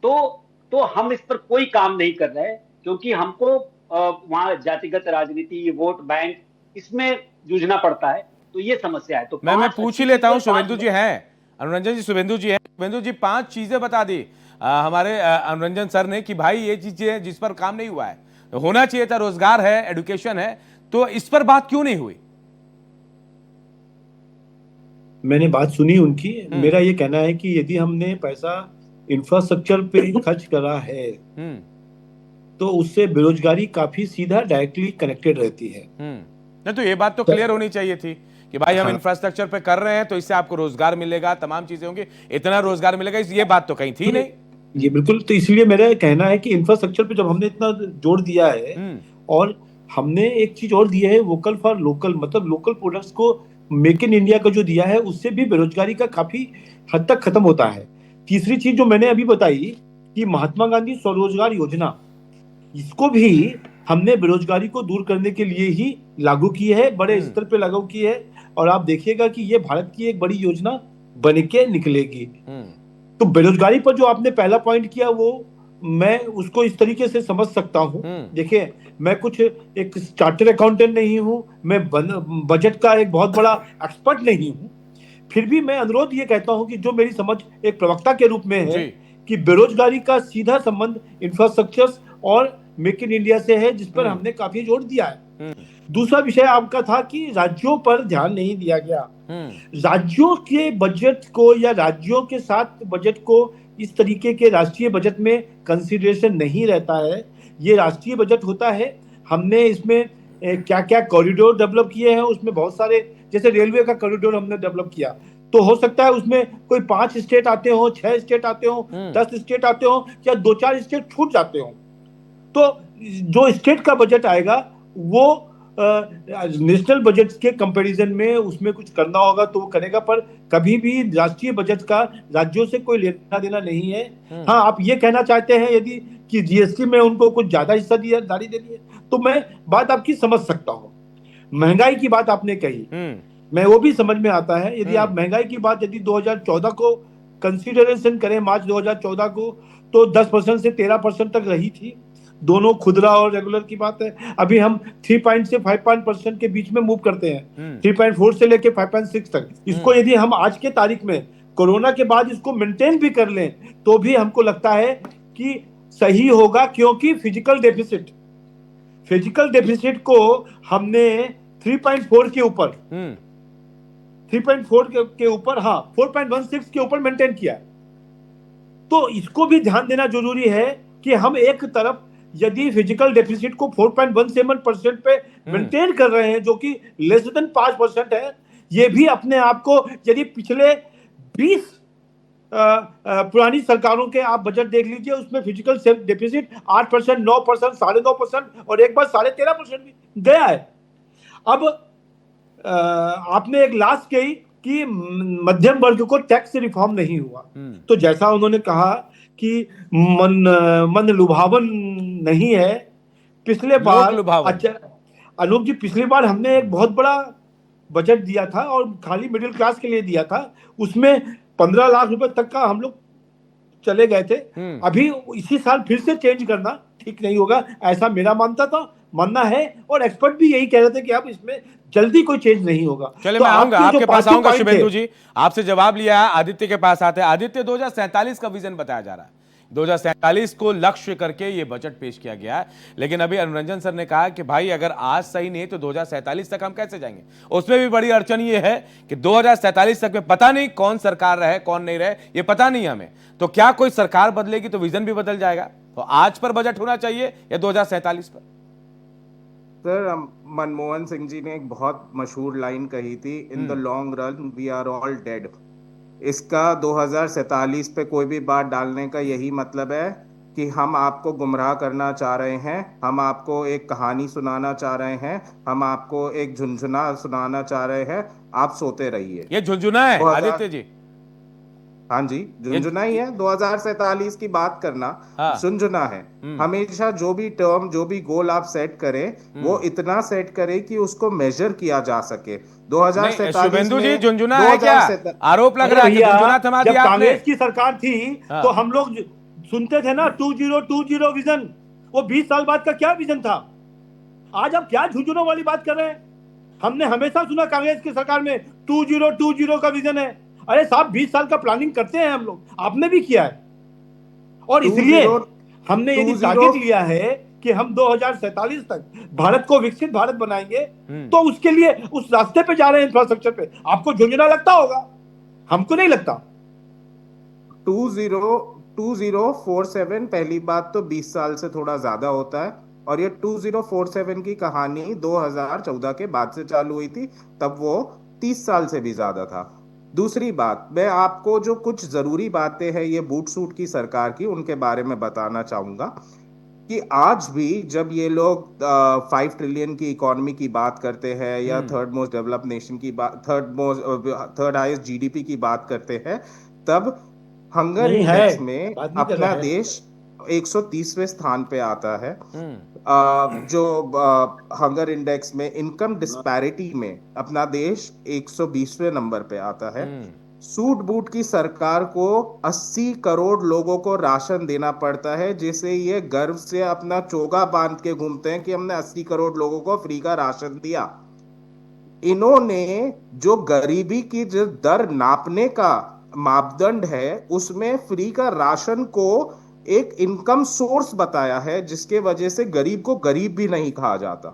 तो हम इस पर कोई काम नहीं कर रहे, क्योंकि हमको वहां जातिगत राजनीति, वोट बैंक, इसमें जूझना पड़ता है। तो ये समस्या है। तो मैं पूछ ही लेता हूं, शुभेंदु जी हैं, अनुरंजन जी, शुभेंदु जी हैं। शुभेंदु जी, 5 चीजें बता दी हमारे अनुरंजन सर ने कि भाई ये चीजें जिस पर काम नहीं हुआ है, होना चाहिए था, रोजगार है, एडुकेशन है, तो इस पर बात क्यों नहीं हुई? मैंने बात सुनी उनकी। मेरा ये कहना है कि यदि हमने पैसा इंफ्रास्ट्रक्चर पे खर्च करा है, तो उससे बेरोजगारी काफी सीधा डायरेक्टली कनेक्टेड रहती है। नहीं, तो ये बात तो क्लियर होनी चाहिए थी कि भाई हम इंफ्रास्ट्रक्चर पे कर रहे हैं, तो इससे आपको रोजगार मिलेगा, तमाम चीजें होंगी, इतना रोजगार मिलेगा, ये बात तो कहीं थी नहीं। ये बिल्कुल, तो इसलिए मेरा कहना है कि इंफ्रास्ट्रक्चर पे जब हमने इतना जोर दिया है, और हमने एक चीज और दी है, वोकल फॉर लोकल, मतलब लोकल प्रोडक्ट्स को, मेक इन इंडिया का जो दिया है, उससे भी बेरोजगारी का काफी हद तक खत्म होता है। तीसरी चीज जो मैंने अभी बताई कि महात्मा गांधी स्वरोजगार योजना, इसको भी हमने बेरोजगारी को दूर करने के लिए ही लागू की है, बड़े स्तर पे लागू की है, और आप देखिएगा कि ये भारत की एक बड़ी योजना बन के निकलेगी। तो बेरोजगारी पर जो आपने पहला पॉइंट किया, वो मैं उसको इस तरीके से समझ सकता हूँ। देखिए, मैं कुछ एक चार्टर्ड अकाउंटेंट नहीं हूँ, मैं बजट का एक बहुत बड़ा एक्सपर्ट नहीं हूँ, फिर भी मैं अनुरोध ये कहता हूँ कि जो मेरी समझ एक प्रवक्ता के रूप में है कि बेरोजगारी का सीधा संबंध इंफ्रास्ट्रक्चर और मेक इन इंडिया से है, जिस पर हमने काफी जोर दिया है। दूसरा विषय आपका था कि राज्यों पर ध्यान नहीं दिया गया। राज्यों के बजट को या राज्यों के साथ बजट को इस तरीके के राष्ट्रीय बजट में कंसीडरेशन नहीं रहता है। ये राष्ट्रीय बजट होता है। हमने इसमें क्या क्या कॉरिडोर डेवलप किए हैं, उसमें बहुत सारे, जैसे रेलवे का कॉरिडोर हमने डेवलप किया, तो हो सकता है उसमें कोई 5 स्टेट आते हो, 6 स्टेट आते हो, 10 स्टेट आते हो, या 2-4 स्टेट छूट जाते हो। तो जो स्टेट का बजट आएगा वो नेशनल बजट के कंपैरिजन में उसमें कुछ करना होगा तो वो करेगा, पर कभी भी राष्ट्रीय बजट का राज्यों से कोई लेना देना नहीं है। हाँ, आप ये कहना चाहते हैं यदि कि जीएसटी में उनको कुछ ज्यादा हिस्सा दारी देनी है, तो मैं बात आपकी समझ सकता हूँ। महंगाई की बात आपने कही, मैं वो भी समझ में आता है। यदि आप महंगाई की बात यदि 2014 को कंसीडरेशन करें, मार्च 2014 को, तो 10% से 13% तक रही थी। दोनों खुदरा और रेगुलर की बात है। अभी हम 3 से 5% के बीच में मूव करते हैं, 3.4 से लेके 5.6 तक। इसको यदि हम आज के तारीख में कोरोना के बाद इसको मेंटेन भी कर लें तो भी हमको लगता है कि सही होगा, क्योंकि फिजिकल डेफिसिट को हमने 3.4 के ऊपर 3.4 के ऊपर, हाँ 4.16 के ऊपर मेंटेन किया। तो इसको भी ध्यान देना जरूरी है कि हम एक तरफ यदि फिजिकल डेफिसिट को 4.17% पे मेंटेन कर रहे हैं, जो कि लेस देन 5% है, ये भी अपने आप को, यदि पिछले 20 पुरानी सरकारों के आप बजट देख लीजिए, उसमें फिजिकल डेफिसिट 8%, 9%, 9.5% और एक बार 13.5% भी गया है। अब आपने एक लास्ट कही कि मध्यम वर्ग को टैक्स रिफॉर्म नहीं हुआ, तो जैसा उन्होंने कहा कि मन लुभावन नहीं है। पिछले बार, अच्छा अनूप जी, पिछली बार हमने एक बहुत बड़ा बजट दिया था और खाली मिडिल क्लास के लिए दिया था, उसमें 15 लाख रुपए तक का हम लोग चले गए थे। अभी इसी साल फिर से चेंज करना ठीक नहीं होगा, ऐसा मेरा मानना है, और एक्सपर्ट भी यही कह रहे थे कि अब इसमें जल्दी कोई चेंज नहीं होगा। चलिए, तो मैं आऊंगा, आपके पास आऊंगा शुभेंदु जी। आपसे जवाब लिया है, आदित्य के पास आते हैं। आदित्य, 2047 का विजन बताया जा रहा है, 2047 को लक्ष्य करके ये बजट पेश किया गया है, लेकिन अभी अनुरंजन सर ने कहा कि भाई अगर आज सही नहीं तो 2047 तक हम कैसे जाएंगे। उसमें भी बड़ी अड़चन ये है कि 2047 तक में पता नहीं कौन सरकार रहे कौन नहीं रहे, ये पता नहीं हमें। तो क्या कोई सरकार बदलेगी तो विजन भी बदल जाएगा? तो आज पर बजट होना चाहिए या 2047 पर? सर, मनमोहन सिंह जी ने एक बहुत मशहूर लाइन कही थी, in the long run we are all dead. इसका 2047 पे कोई भी बात डालने का यही मतलब है कि हम आपको गुमराह करना चाह रहे हैं, हम आपको एक कहानी सुनाना चाह रहे हैं, हम आपको एक झुनझुना सुनाना चाह रहे हैं, आप सोते रहिए। ये झुनझुना है आदित्य जी? हाँ जी, झुनझुना ही है। 2047 की बात करना झुनझुना है। हमेशा जो भी टर्म, जो भी गोल आप सेट करें, वो इतना सेट करें कि उसको मेजर किया जा सके। 2047 शुभेंदु जी, झुनझुना है क्या? आरोप लग रहा है कि झुनझुना थमा दिया आपने। कांग्रेस की सरकार थी तो हम लोग सुनते थे ना 2020 विजन, वो 20 साल बाद का क्या विजन था? आज आप क्या झुनझुनों वाली बात कर रहे हैं? हमने हमेशा सुना कांग्रेस की सरकार में 2020 का विजन है। अरे साहब, 20 साल का प्लानिंग करते हैं हम लोग, आपने भी किया है, और इसलिए हमने यदि टारगेट लिया है कि हम 2047 तक भारत को विकसित भारत बनाएंगे, तो उसके लिए उस रास्ते पे जा रहे हैं, इंफ्रास्ट्रक्चर पे। आपको झुंझुना लगता होगा, हमको नहीं लगता। 2047 पहली बात तो 20 साल से थोड़ा ज्यादा होता है, और ये 2047 की कहानी 2014 के बाद से चालू हुई थी, तब वो 30 साल से भी ज्यादा था। दूसरी बात, मैं आपको जो कुछ जरूरी बातें हैं ये बूट सूट की सरकार की, उनके बारे में बताना चाहूंगा कि आज भी जब ये लोग 5 ट्रिलियन की इकोनॉमी की बात करते हैं या थर्ड मोस्ट डेवलप्ड नेशन की बात, थर्ड हाईएस्ट जीडीपी की बात करते हैं, तब हंगर इंडेक्स में अपना देश 130वें स्थान पे आता है। जो हंगर इंडेक्स में इनकम डिस्पैरिटी में अपना देश 120वें नंबर पे आता है। सूट बूट की सरकार को 80 करोड़ लोगों को राशन देना पड़ता है, जिसे ये गर्व से अपना चोगा बांध के घूमते हैं कि हमने 80 करोड़ लोगों को फ्री का राशन दिया। इन्होंने जो गरीबी की जो दर नापने का मापदंड है, उसमें फ्री का राशन को एक इनकम सोर्स बताया है, जिसके वजह से गरीब को गरीब भी नहीं कहा जाता।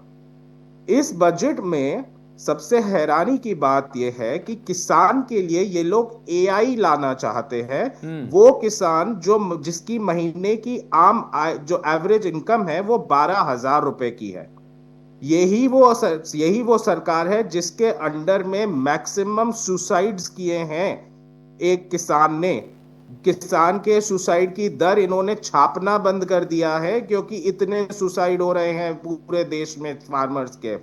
इस बजट में सबसे हैरानी की बात यह है कि किसान के लिए ये लोग एआई लाना चाहते हैं। वो किसान जिसकी महीने की आम आय, जो एवरेज इनकम है, वो 12,000 रुपए की है। यही वो सरकार है जिसके अंडर में मैक्सिमम सुसाइड्स किए हैं एक किसान ने। किसान के सुसाइड की दर इन्होंने छापना बंद कर दिया है, क्योंकि इतने सुसाइड हो रहे हैं पूरे देश में फार्मर्स के।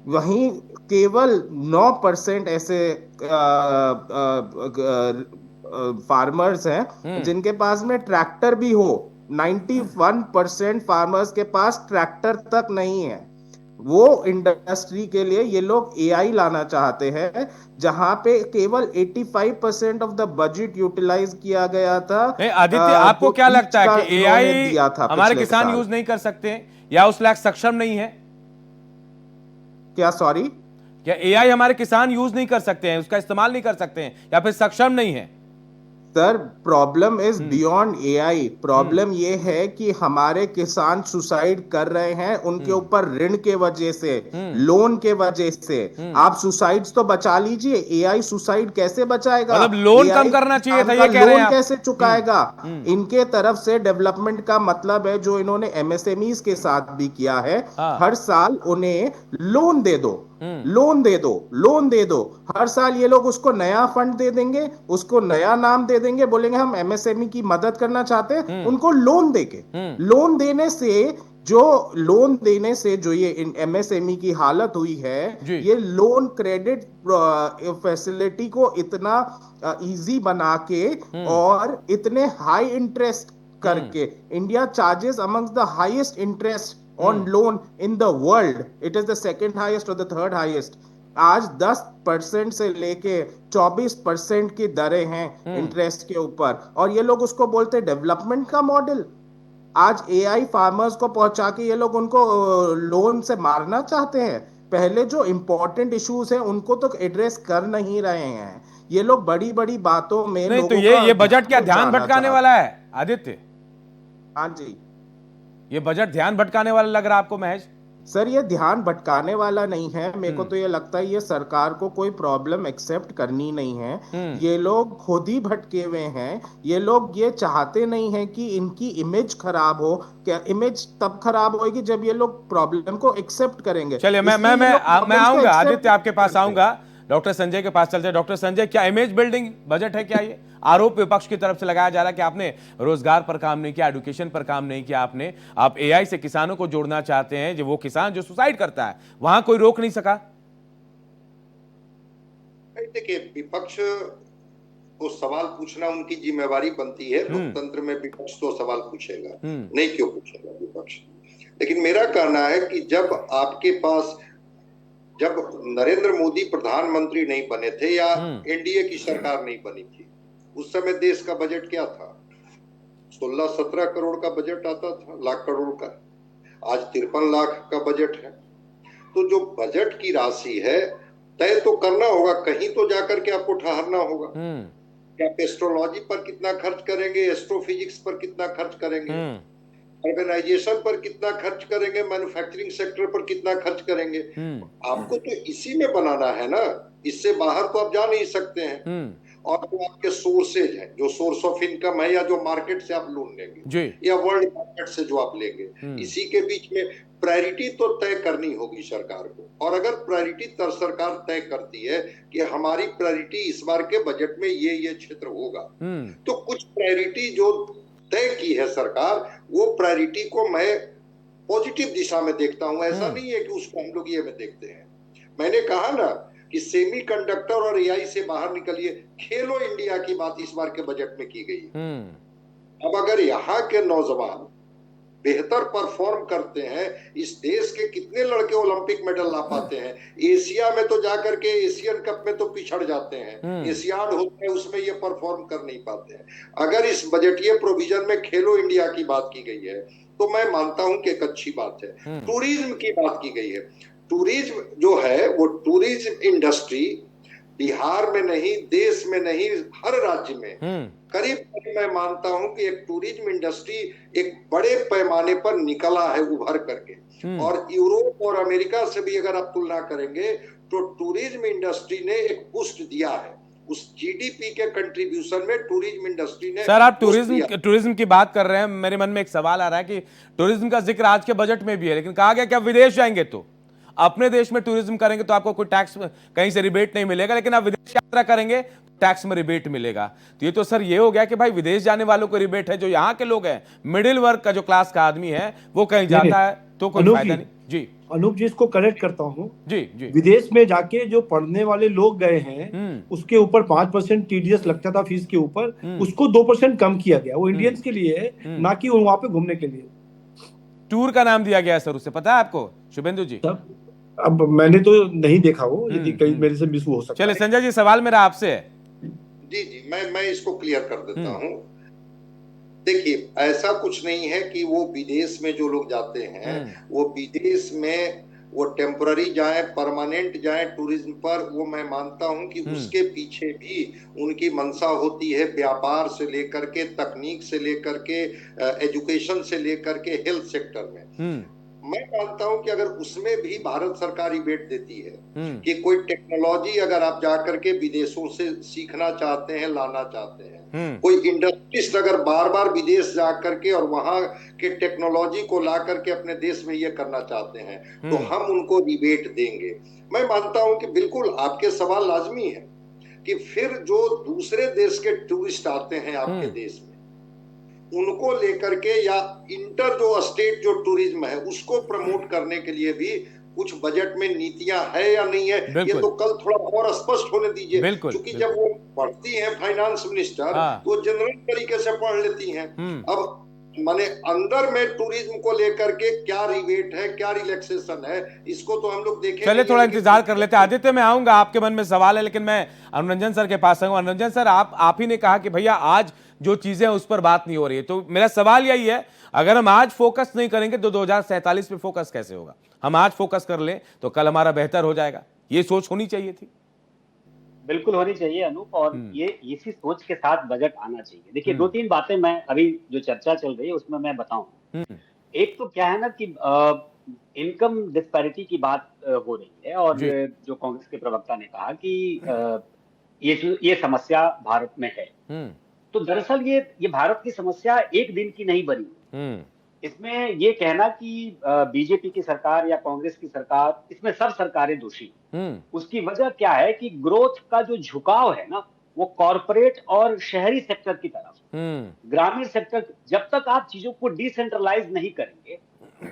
वहीं केवल 9% ऐसे फार्मर्स हैं जिनके पास में ट्रैक्टर भी हो। 91% फार्मर्स के पास ट्रैक्टर तक नहीं है। वो इंडस्ट्री के लिए ये लोग एआई लाना चाहते हैं, जहां पे केवल 85% ऑफ द बजट यूटिलाइज किया गया था। आदित्य, आपको क्या लगता है कि एआई हमारे किसान साल यूज नहीं कर सकते या उस लायक सक्षम नहीं है? क्या, सॉरी, क्या एआई हमारे किसान यूज नहीं कर सकते हैं, उसका इस्तेमाल नहीं कर सकते हैं, या फिर सक्षम नहीं है? Sir, problem is beyond AI. Problem ये है कि हमारे किसान सुसाइड कर रहे हैं उनके ऊपर ऋण के वजह से, लोन के वजह से। आप सुसाइड्स तो बचा लीजिए, एआई सुसाइड कैसे बचाएगा? मतलब लोन कम करना चाहिए था, ये कह रहे हैं आप? कैसे चुकाएगा? इनके तरफ से डेवलपमेंट का मतलब है, जो इन्होंने एमएसएमईज के साथ भी किया है, हर साल उन्हें लोन दे दो, लोन दे दो, लोन दे दो। हर साल ये लोग उसको नया फंड दे देंगे, उसको नया नाम दे देंगे, बोलेंगे हम एमएसएमई की मदद करना चाहते हैं, उनको लोन देके। लोन देने से जो ये एमएसएमई की हालत हुई है, ये लोन क्रेडिट फैसिलिटी को इतना इजी बना के और इतने हाई इंटरेस्ट करके, India charges amongst the highest interest on loan in the world. It is the second highest or the third highest. आज 10% से लेके 24% की दरें हैं इंटरेस्ट के ऊपर, और ये लोग उसको बोलते हैं डेवलपमेंट का मॉडल। आज एआई फार्मर्स को पहुंचा के ये लोग उनको लोन से मारना चाहते हैं। पहले जो इंपॉर्टेंट इश्यूज हैं उनको तो एड्रेस कर नहीं रहे हैं ये लोग, बड़ी बड़ी बातों में। नहीं तो ये बजट क्या ध्यान भटकाने वाला है आदित्य? हाँ जी, ये बजट ध्यान भटकाने वाला लग रहा है आपको महेश? सर, ये ध्यान भटकाने वाला नहीं है। मेरे को तो ये लगता है ये सरकार को कोई प्रॉब्लम एक्सेप्ट करनी नहीं है। ये लोग खुद ही भटके हुए हैं। ये लोग ये चाहते नहीं है कि इनकी इमेज खराब हो। क्या इमेज तब खराब होगी जब ये लोग प्रॉब्लम को एक्सेप्ट करेंगे। चलिए, मैं आऊंगा आदित्य, आपके पास आऊंगा। डॉक्टर संजय के पास चलते हैं। डॉक्टर संजय, क्या इमेज बिल्डिंग बजट है क्या ये? आरोप विपक्ष की तरफ से लगाया जा रहा है कि आपने रोजगार पर काम नहीं किया, एजुकेशन पर काम नहीं किया, आप एआई से किसानों को जोड़ना चाहते हैं, जो वो किसान जो सुसाइड करता है वहां कोई रोक नहीं सका। देखिए, विपक्ष को सवाल पूछना उनकी जिम्मेवारी बनती है। लोकतंत्र में विपक्ष तो सवाल पूछेगा, नहीं क्यों पूछेगा विपक्ष। लेकिन मेरा कहना है कि जब नरेंद्र मोदी प्रधानमंत्री नहीं बने थे या एनडीए की सरकार नहीं बनी थी, उस समय देश का बजट क्या था? 16-17 करोड़ का बजट आता था, लाख करोड़ का। आज 53 लाख का बजट है। तो जो बजट की राशि है तय तो करना होगा, कहीं तो जाकर के आपको ठहरना होगा। क्या एस्ट्रोलॉजी पर कितना खर्च करेंगे, एस्ट्रोफिजिक्स पर कितना खर्च करेंगे, ऑर्गेनाइजेशन पर कितना खर्च करेंगे, मैन्युफैक्चरिंग सेक्टर पर कितना खर्च करेंगे? आपको तो इसी में बनाना है ना, इससे बाहर तो आप जा नहीं सकते हैं। और जो आपके सोर्सेज हैं, जो सोर्स ऑफ इनकम है, या जो मार्केट से आप लोन लेंगे या वर्ल्ड मार्केट से जो आप लेंगे, इसी के बीच में प्रायोरिटी तो तय करनी होगी सरकार को। और अगर प्रायोरिटी सरकार तय करती है कि हमारी प्रायोरिटी इस बार के बजट में ये क्षेत्र होगा, तो कुछ प्रायोरिटी जो तय की है सरकार, वो प्रायोरिटी को मैं पॉजिटिव दिशा में देखता हूं। ऐसा नहीं है कि उसको हम लोग ये में देखते हैं। मैंने कहा ना कि सेमीकंडक्टर और एआई से बाहर निकलिए। खेलो इंडिया की बात इस बार के बजट में की गई। अब अगर यहाँ के नौजवान बेहतर परफॉर्म करते हैं, इस देश के कितने लड़के ओलंपिक मेडल ला पाते हैं, एशिया में तो जाकर के एशियन कप में तो पिछड़ जाते हैं, एशियाड होते हैं उसमें ये परफॉर्म कर नहीं पाते हैं। अगर इस बजटीय प्रोविजन में खेलो इंडिया की बात की गई है तो मैं मानता हूं कि एक अच्छी बात है। टूरिज्म की बात की गई है। टूरिज्म जो है वो टूरिज्म इंडस्ट्री बिहार में नहीं, देश में नहीं, हर राज्य में करीब मैं मानता हूं कि एक टूरिज्म इंडस्ट्री एक बड़े पैमाने पर निकला है उभर करके। और यूरोप और अमेरिका से भी अगर आप तुलना करेंगे तो टूरिज्म इंडस्ट्री ने एक बूस्ट दिया है। उस जीडीपी के कंट्रीब्यूशन में टूरिज्म इंडस्ट्री ने। सर, आप टूरिज्म की बात कर रहे हैं, मेरे मन में एक सवाल आ रहा है कि टूरिज्म का जिक्र आज के बजट में भी है, लेकिन कहा गया कि आप विदेश जाएंगे तो अपने देश में टूरिज्म करेंगे तो आपको कोई टैक्स कहीं से रिबेट नहीं मिलेगा, लेकिन आप विदेश यात्रा करेंगे टैक्स में रिबेट मिलेगा। तो ये तो सर ये हो गया कि भाई विदेश जाने वालों को रिबेट है, जो यहाँ के लोग हैं, मिडिल वर्ग का जो क्लास का आदमी है, वो कहीं जाता है तो कोई फायदा नहीं। जी अनूप जी, इसको करेक्ट करता हूँ। जी जी, विदेश में जाके जो पढ़ने वाले लोग गए हैं उसके ऊपर 5% टीडीएस लगता था फीस के ऊपर, उसको 2% कम किया गया। वो इंडियंस के लिए है, ना कि वहां पे घूमने के लिए। टूर का नाम दिया गया है सर, उससे पता है आपको शुभेंदु जी? अब मैंने तो नहीं देखा वो, यदि कहीं मेरे से मिस हो सकता है। चलिए संजय जी, सवाल मेरा आपसे है। जी, मैं इसको क्लियर कर देता हूँ। देखिए, ऐसा कुछ नहीं है कि वो विदेश में जो लोग जाते हैं वो विदेश में वो टेम्पररी जाए, परमानेंट जाए टूरिज्म पर, वो मैं मानता हूं कि उसके पीछे भी उनकी मंशा होती है, व्यापार से लेकर के, तकनीक से लेकर के, एजुकेशन से लेकर के, हेल्थ सेक्टर में। मैं मानता हूं कि अगर उसमें भी भारत सरकार रिबेट देती है कि कोई टेक्नोलॉजी अगर आप जाकर के विदेशों से सीखना चाहते हैं, लाना चाहते हैं, कोई इंडस्ट्रिस्ट अगर बार बार विदेश जाकर के और वहां के टेक्नोलॉजी को ला करके अपने देश में ये करना चाहते हैं, तो हम उनको रिबेट देंगे। मैं मानता हूं कि बिल्कुल आपके सवाल लाजमी है कि फिर जो दूसरे देश के टूरिस्ट आते हैं आपके देश में, उनको लेकर के या इंटर जो स्टेट जो टूरिज्म है उसको प्रमोट करने के लिए भी कुछ बजट में नीतियां है या नहीं है, ये तो कल थोड़ा और स्पष्ट होने दीजिए। क्योंकि जब वो पढ़ती हैं फाइनेंस मिनिस्टर, तो जनरल तरीके से पढ़ लेती हैं। अब माने अंदर में टूरिज्म को लेकर के क्या रिबेट है, क्या रिलैक्सेशन है, इसको तो हम लोग देखेंगे। चलिए थोड़ा इंतजार कर लेते हैं। आदित्य, मैं आऊंगा, आपके मन में सवाल है, लेकिन मैं अनुरंजन सर के पास आऊंगा। अनुरंजन सर, आप ही ने कहा कि भैया आज जो चीजें उस पर बात नहीं हो रही है, तो मेरा सवाल यही है, अगर हम आज फोकस नहीं करेंगे तो 2047 पे फोकस कैसे होगा? हम आज फोकस कर लें तो कल हमारा बेहतर हो जाएगा, ये सोच होनी चाहिए थी। बिल्कुल होनी चाहिए अनूप, और ये इसी सोच के साथ बजट आना चाहिए। देखिए, 2-3 बातें मैं अभी जो चर्चा चल रही है उसमें मैं बताऊं। एक तो क्या है ना कि इनकम डिस्पैरिटी की बात हो रही है, और जो कांग्रेस के प्रवक्ता ने कहा कि ये समस्या भारत में है। तो दरअसल ये भारत की समस्या एक दिन की नहीं बनी। इसमें ये कहना कि बीजेपी की सरकार या कांग्रेस की सरकार, इसमें सब सरकारें दोषी। उसकी वजह क्या है कि ग्रोथ का जो झुकाव है ना, वो कॉरपोरेट और शहरी सेक्टर की तरफ, ग्रामीण सेक्टर, जब तक आप चीजों को डिसेंट्रलाइज नहीं करेंगे,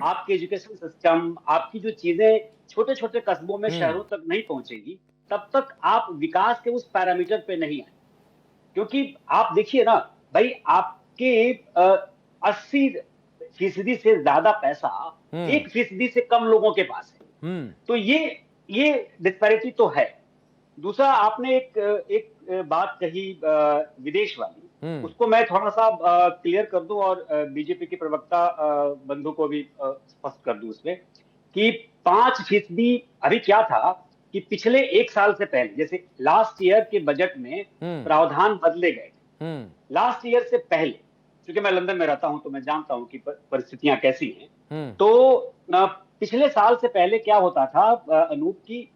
आपके एजुकेशन सिस्टम, आपकी जो चीजें छोटे छोटे कस्बों में, शहरों तक नहीं पहुंचेगी, तब तक आप विकास के उस पैरामीटर पे नहीं आए। क्योंकि आप देखिए ना भाई, आपके 80% से ज्यादा पैसा 1% से कम लोगों के पास है। तो ये डिस्पैरिटी तो है। दूसरा, आपने एक बात कही विदेश वाली, उसको मैं थोड़ा सा क्लियर कर दूं और बीजेपी के प्रवक्ता बंधु को भी स्पष्ट कर दूं उसमें कि 5% अभी क्या था कि पिछले 1 साल से पहले, जैसे लास्ट ईयर के बजट में प्रावधान बदले गए। लास्ट ईयर से पहले, क्योंकि मैं लंदन में रहता हूं तो मैं जानता हूं कि परिस्थितियां कैसी हैं। तो पिछले साल से पहले क्या होता था अनूप, की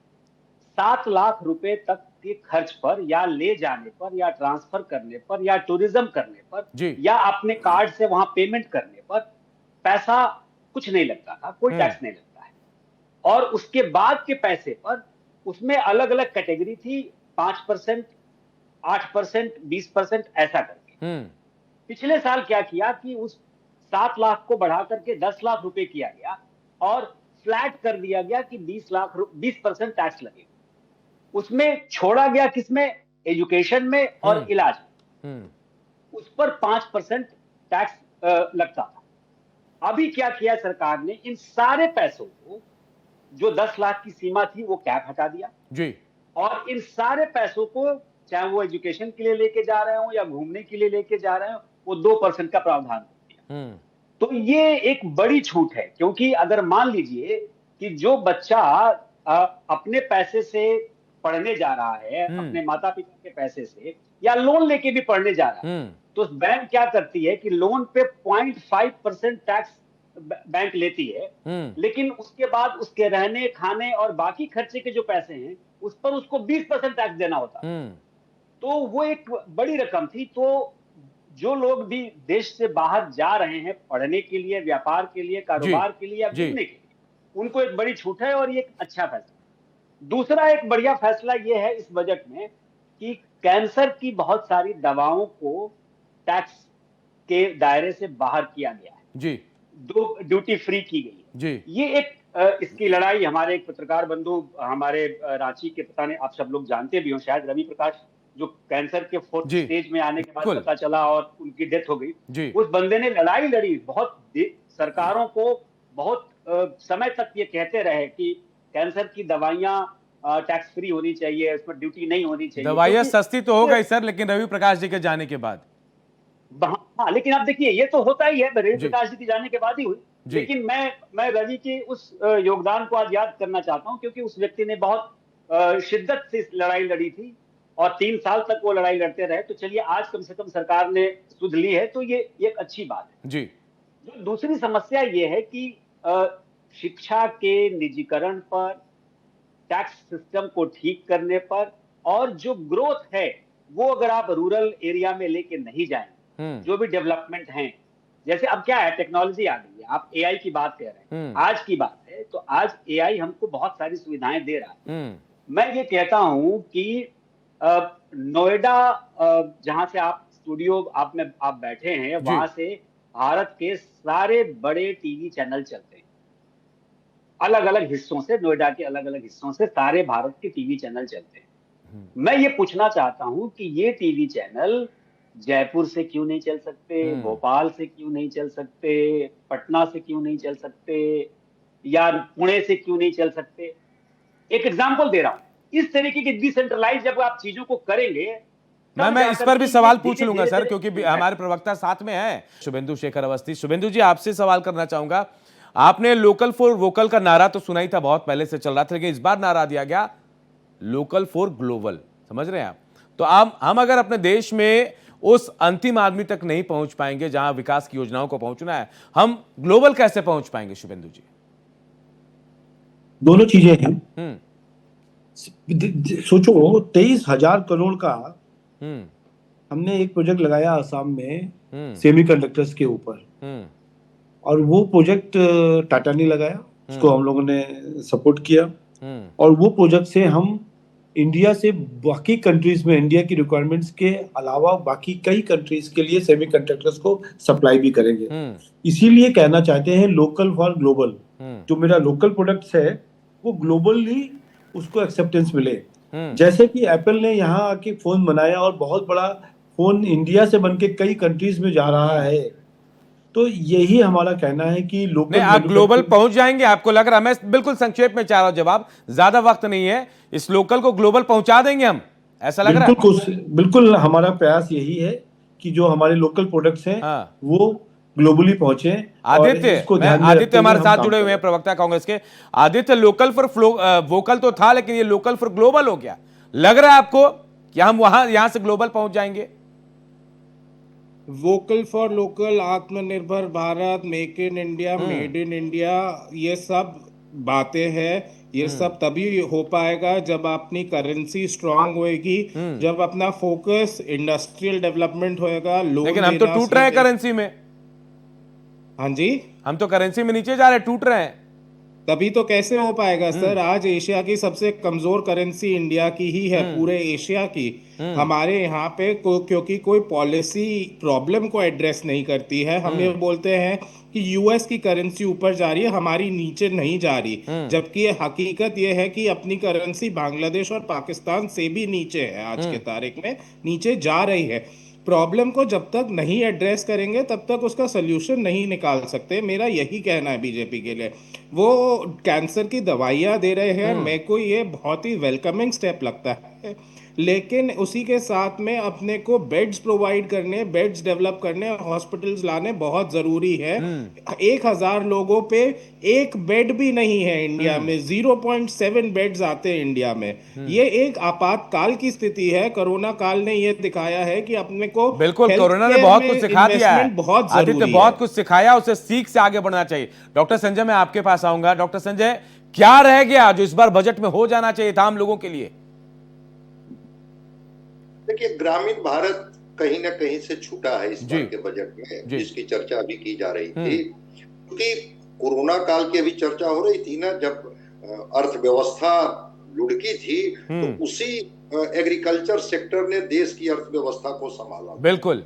7 लाख रुपए तक के खर्च पर, या ले जाने पर, या ट्रांसफर करने पर, या टूरिज्म करने पर, या अपने कार्ड से वहां पेमेंट करने पर पैसा कुछ नहीं लगता था, कोई टैक्स नहीं लगता है। और उसके बाद के पैसे पर उसमें अलग अलग कैटेगरी थी, 5%, 8%, 20%, ऐसा करके। पिछले साल क्या किया कि उस 7 लाख को बढ़ा करके 10 लाख रुपए किया गया और फ्लैट कर दिया गया कि 20% टैक्स लगेगा। उसमें छोड़ा गया किसमें? एजुकेशन में और इलाज में। उस पर 5% टैक्स लगता था। अभी क्या किया सरकार ने? इन सारे पैसों को, जो 10 लाख की सीमा थी, वो कैप हटा दिया जी, और इन सारे पैसों को, चाहे वो एजुकेशन के लिए लेके जा रहे हो या घूमने के लिए लेके जा रहे हो, वो 2% का प्रावधान किया। तो ये एक बड़ी छूट है, क्योंकि अगर मान लीजिए कि जो बच्चा अपने पैसे से पढ़ने जा रहा है अपने माता पिता के पैसे से, या लोन लेके भी पढ़ने जा रहा है, तो बैंक क्या करती है कि लोन पे 0.5% टैक्स बैंक लेती है, लेकिन उसके बाद उसके रहने खाने और बाकी खर्चे के जो पैसे हैं उस पर उसको 20% टैक्स देना होता है। तो वो एक बड़ी रकम थी। तो जो लोग भी देश से बाहर जा रहे हैं पढ़ने के लिए, व्यापार के लिए, कारोबार के लिए या घूमने के लिए, उनको एक बड़ी छूट है और ये एक अच्छा फैसला। दूसरा एक बढ़िया फैसला ये है इस बजट में कि कैंसर की बहुत सारी दवाओं को टैक्स के दायरे से बाहर किया गया है जी, ड्यूटी फ्री की गई है जी। ये एक इसकी लड़ाई हमारे एक पत्रकार बंधु हमारे रांची के, पता नहीं आप सब लोग जानते भी हो शायद, रवि प्रकाश, जो कैंसर के 4th स्टेज में आने के बाद पता चला और उनकी डेथ हो गई। उस बंदे ने लड़ाई लड़ी, बहुत सरकारों को बहुत समय तक ये कहते रहे कि कैंसर की दवाइयां टैक्स फ्री होनी चाहिए, उसमें ड्यूटी नहीं होनी चाहिए। दवाइयां सस्ती तो हो गई सर, लेकिन रवि प्रकाश जी के जाने के बाद। हाँ, लेकिन आप देखिए ये तो होता ही है, रवि प्रकाश जी के जाने के बाद ही हुई। लेकिन मैं रवि के उस योगदान को आज याद करना चाहता हूं, क्योंकि उस व्यक्ति ने बहुत शिद्दत से इस लड़ाई लड़ी थी और 3 साल तक वो लड़ाई लड़ते रहे। तो चलिए आज कम से कम सरकार ने सुध ली है, तो ये एक अच्छी बात है जी। दूसरी समस्या ये है कि शिक्षा के निजीकरण पर, टैक्स सिस्टम को ठीक करने पर, और जो ग्रोथ है वो अगर आप रूरल एरिया में लेके नहीं जाएं, जो भी डेवलपमेंट हैं, जैसे अब क्या है, टेक्नोलॉजी आ गई है, आप एआई की बात कर रहे हैं, आज की बात है, तो आज एआई हमको बहुत सारी सुविधाएं दे रहा है। मैं ये कहता हूं कि नोएडा, जहां से आप स्टूडियो आप बैठे हैं, वहां से भारत के सारे बड़े टीवी चैनल चलते हैं, अलग अलग हिस्सों से, नोएडा के अलग अलग हिस्सों से सारे भारत के टीवी चैनल चलते हैं। मैं ये पूछना चाहता हूं कि ये टीवी चैनल जयपुर से क्यों नहीं चल सकते, भोपाल से क्यों नहीं चल सकते, पटना से क्यों नहीं चल सकते, या पुणे से क्यों नहीं चल सकते? एक एग्जांपल दे रहा हूं। इस तरीके की डिसेंट्रलाइज जब आप चीजों को करेंगे, मैं इस पर भी सवाल पूछ लूंगा सर, क्योंकि हमारे प्रवक्ता साथ में है शुभेंदु शेखर अवस्थी। शुभेंदु जी, आपसे सवाल करना चाहूंगा, आपने लोकल फॉर वोकल का नारा तो सुना ही था, बहुत पहले से चल रहा था, लेकिन इस बार नारा दिया गया लोकल फॉर ग्लोबल, समझ रहे हैं आप? तो हम अगर अपने देश में उस अंतिम आदमी तक नहीं पहुंच पाएंगे जहां विकास की योजनाओं को पहुंचना है, हम ग्लोबल कैसे पहुंच पाएंगे शुभेंदु जी? दोनों चीजें हैं। सोचो 23,000 करोड़ का हमने एक प्रोजेक्ट लगाया असम में सेमीकंडक्टर्स के ऊपर, और वो प्रोजेक्ट टाटा ने लगाया, उसको हम लोगों ने सपोर्ट किया, और वो प्रोजेक्ट से हम इंडिया से बाकी कंट्रीज में इंडिया की रिक्वायरमेंट्स के अलावा बाकी कई कंट्रीज के लिए सेमीकंडक्टर्स को सप्लाई भी करेंगे। इसीलिए कहना चाहते हैं लोकल फॉर ग्लोबल। जो मेरा लोकल प्रोडक्ट्स है वो ग्लोबली उसको एक्सेप्टेंस मिले। जैसे कि एप्पल ने यहाँ आके फोन बनाया और बहुत बड़ा फोन इंडिया से बनके कई कंट्रीज में जा रहा है, तो यही हमारा कहना है कि लोकल आप ग्लोबल पहुंच जाएंगे, आपको लग रहा है? मैं बिल्कुल संक्षेप में चाह रहा हूं जवाब, ज्यादा वक्त नहीं है, इस लोकल को ग्लोबल पहुंचा देंगे हम, ऐसा लग रहा है? बिल्कुल हमारा प्रयास यही है कि जो हमारे लोकल प्रोडक्ट्स हैं वो ग्लोबली पहुंचे। आदित्य हमारे साथ जुड़े हुए हैं, प्रवक्ता कांग्रेस के। आदित्य, लोकल फॉर वोकल तो था, लेकिन ये लोकल फॉर ग्लोबल हो गया, लग रहा है आपको कि हम यहां से ग्लोबल पहुंच जाएंगे? वोकल फॉर लोकल, आत्मनिर्भर Bharat, make in India, made in India, ये सब बातें हैं, ये सब तभी हो पाएगा जब अपनी करेंसी स्ट्रांग होएगी, जब अपना फोकस इंडस्ट्रियल डेवलपमेंट होएगा। लेकिन हम तो टूट रहे हैं करेंसी में। हाँ जी, हम तो करेंसी में नीचे जा रहे हैं, टूट रहे हैं। तभी तो कैसे हो पाएगा सर? आज एशिया की सबसे कमजोर करेंसी इंडिया की ही है, पूरे एशिया की। हमारे यहाँ पे क्योंकि कोई पॉलिसी प्रॉब्लम को एड्रेस नहीं करती है, हम ये बोलते हैं कि यूएस की करेंसी ऊपर जा रही है, हमारी नीचे नहीं जा रही, जबकि हकीकत ये है कि अपनी करेंसी बांग्लादेश और पाकिस्तान से भी नीचे है, आज के तारीख में नीचे जा रही है। प्रॉब्लम को जब तक नहीं एड्रेस करेंगे तब तक उसका सोल्यूशन नहीं निकाल सकते। मेरा यही कहना है बीजेपी के लिए। वो कैंसर की दवाइयां दे रहे हैं, मेरे को ये बहुत ही वेलकमिंग स्टेप लगता है है, लेकिन उसी के साथ में अपने को बेड्स प्रोवाइड करने, बेड्स डेवलप करने, हॉस्पिटल्स लाने बहुत जरूरी है। 1000 लोगों पे एक बेड भी नहीं है इंडिया में, 0.7 बेड्स आते हैं इंडिया में। ये एक आपातकाल की स्थिति है। कोरोना काल ने ये दिखाया है कि अपने को बिल्कुल, health कोरोना ने care बहुत में कुछ सिखा दिया है, investment बहुत आदित्य जरूरी बहुत है। कुछ सिखाया, उसे सीख से आगे बढ़ना चाहिए। डॉक्टर संजय, मैं आपके पास आऊंगा। डॉक्टर संजय, क्या रह गया जो इस बार बजट में हो जाना चाहिए था आम लोगों के लिए? देखिए, ग्रामीण भारत कहीं ना कहीं से छूटा है इस जी। बार के बजट में, जी। जिसकी चर्चा अभी की जा रही थी। क्योंकि कोरोना काल की अभी चर्चा हो रही थी ना, जब अर्थव्यवस्था लुढ़की थी, तो उसी एग्रीकल्चर सेक्टर ने देश की अर्थव्यवस्था को संभाला। बिल्कुल।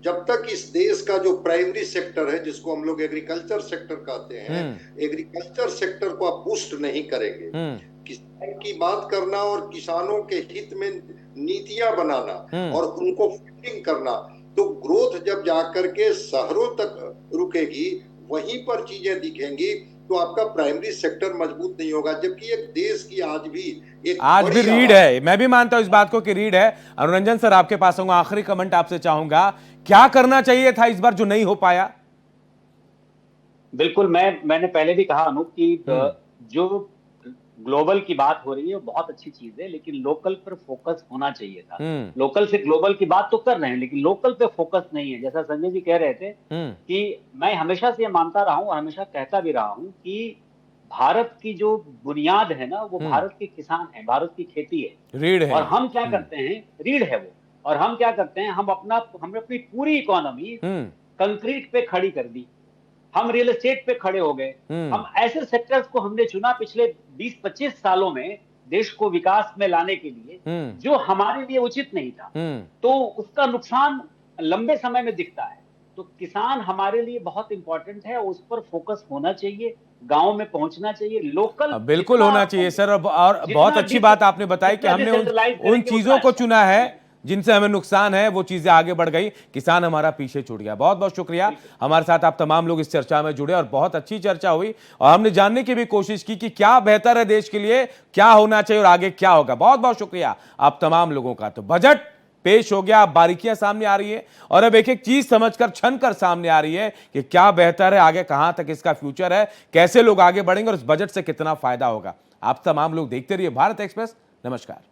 जब तक इस देश का जो प्राइमरी सेक्टर है, जिसको हम लोग एग्रीकल्चर सेक्टर कहते हैं, एग्रीकल्चर सेक्टर को आप बूस्ट नहीं करेंगे, किसान की बात करना और किसानों के हित में नीतियां बनाना और उनको फंडिंग करना, तो ग्रोथ जब जाकर के शहरों तक रुकेगी, वहीं पर चीजें दिखेंगी, तो आपका प्राइमरी सेक्टर मजबूत नहीं होगा। जबकि एक देश की आज भी रीढ़ है, मैं भी मानता हूं इस बात को कि रीढ़ है। अनुरंजन सर, आपके पास आऊंगा, आखिरी कमेंट आपसे चाहूंगा, क्या करना चाहिए था इस बार जो नहीं हो पाया? बिल्कुल, मैंने पहले भी कहा अनूप कि जो ग्लोबल की बात हो रही है वो बहुत अच्छी चीज है, लेकिन लोकल पर फोकस होना चाहिए था। लोकल से ग्लोबल की बात तो कर रहे हैं, लेकिन लोकल पे फोकस नहीं है। जैसा संजय जी कह रहे थे कि मैं हमेशा से ये मानता रहा हूं और हमेशा कहता भी रहा हूं कि भारत की जो बुनियाद है ना, वो भारत के किसान है, भारत की खेती है, रीढ़ है। और हम क्या करते हैं, रीढ़ है वो, और हम क्या करते हैं, हमने अपनी पूरी इकोनॉमी कंक्रीट पे खड़ी कर दी, हम रियल एस्टेट पे खड़े हो गए। हम ऐसे सेक्टर्स को हमने चुना पिछले 20-25 सालों में देश को विकास में लाने के लिए, जो हमारे लिए उचित नहीं था, तो उसका नुकसान लंबे समय में दिखता है। तो किसान हमारे लिए बहुत इंपॉर्टेंट है, उस पर फोकस होना चाहिए, गांव में पहुंचना चाहिए, लोकल बिल्कुल होना चाहिए सर। और बहुत अच्छी बात आपने बताई कि हमने उन चीजों को चुना है जिनसे हमें नुकसान है, वो चीजें आगे बढ़ गई, किसान हमारा पीछे छूट गया। बहुत बहुत शुक्रिया, हमारे साथ आप तमाम लोग इस चर्चा में जुड़े और बहुत अच्छी चर्चा हुई और हमने जानने की भी कोशिश की कि क्या बेहतर है देश के लिए, क्या होना चाहिए और आगे क्या होगा। बहुत बहुत शुक्रिया आप तमाम लोगों का। तो बजट पेश हो गया, अब बारीकियां सामने आ रही है और अब एक एक चीज समझकर, छन कर सामने आ रही है कि क्या बेहतर है, आगे कहां तक इसका फ्यूचर है, कैसे लोग आगे बढ़ेंगे और इस बजट से कितना फायदा होगा। आप तमाम लोग देखते रहिए भारत एक्सप्रेस। नमस्कार।